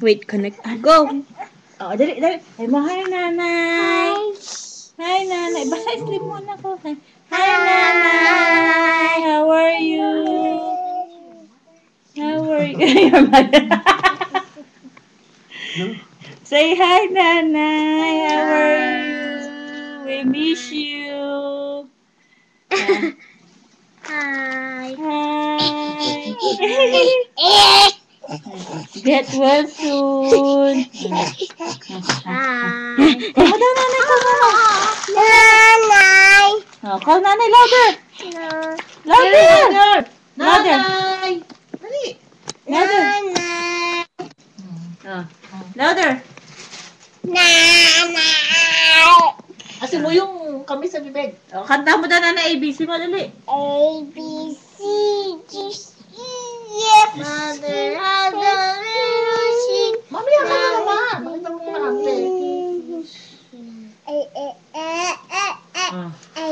Wait, connect. Go! Oh, dali, dali. Ay mo, hi, nanay. Hi, nanay. Basta sleep muna ko. Hi, nanay. How are you? How are you? Say hi, nanay. How are you? We miss you. Hi. Hi. Get well soon. Hi. Come on, nanay. Come on. Nanay. Oh, call nanay louder. No. Louder. Louder. Nanay! Dali! Louder. Nanay. Oh. Louder. Nanay. Asin mo yung kami sa bibig. Oh, kanta mo daw nanay ABC mo dali. A, B, C, D, E, F, Mother has a little sheep. Mamaya ka na naman. Makita mo kung nakante. A, A, A, A, A, Oh. A.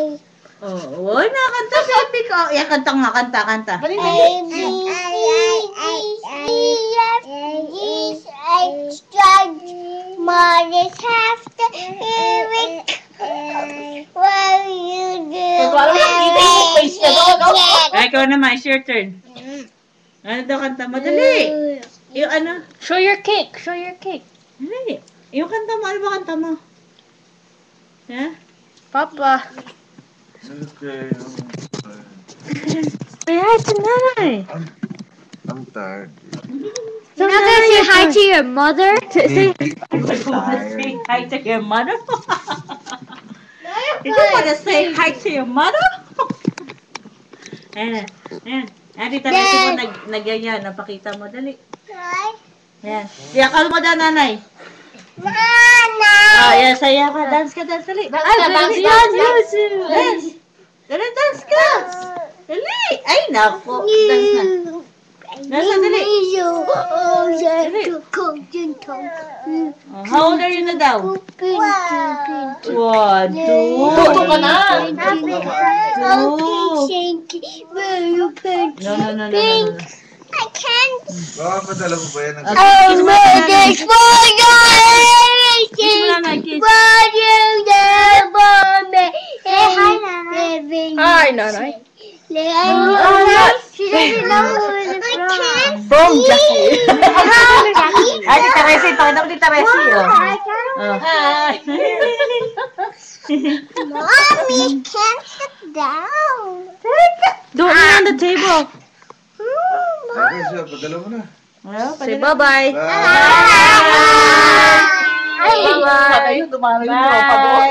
Oh, oy, nakanta si Epic. Oh, yeah, kanta nga, kanta. Dali, A, dali. B, C, D, F, G, H, George. Mother's have to hear it. What you do? Pagwala lang, dito yung face niya doon. Ay, ikaw naman, it's your turn. Ano daw kanta mo? Dali. Yung ano? Show your cake. Show your cake. Dali. Yung kanta mo, ano ba kanta mo? Ha? Papa. Okay. Say hi to nanay. I'm tired. So you're not gonna say hi to your mother? Say Say hi to your mother? Did you want to say hi to your mother? Ayan, ayan. Ayan, dito mo nagyanyan. Napakita mo, dali. Ayan. Yakal mo daw, nanay. Nanay. Oh, yan, saya ka. Dance ka, dance, dali. Dance ka, dance, Dance. Dali, dance ka. Dali. Ay, naku. Dance na. Dance na, dali. Oh, how old are you na daw? 1, 2. Tuto ka na. No. I can't. Baka padala mo ba yan? Oh, mother's for your Kiss mo, nanay, kiss. Say hi, Nanay. hi, nanay. She doesn't know who is it from. From Jackie. Ay, Tita Resi. Pakita mo, Tita Resi. Oh. Hi. Mommy can't sit down. Don't lay on the table. Okay, siya, padala mo na. Well, Say bye-bye. Bye! Bye. Bye. Dumalo yung tropa doon.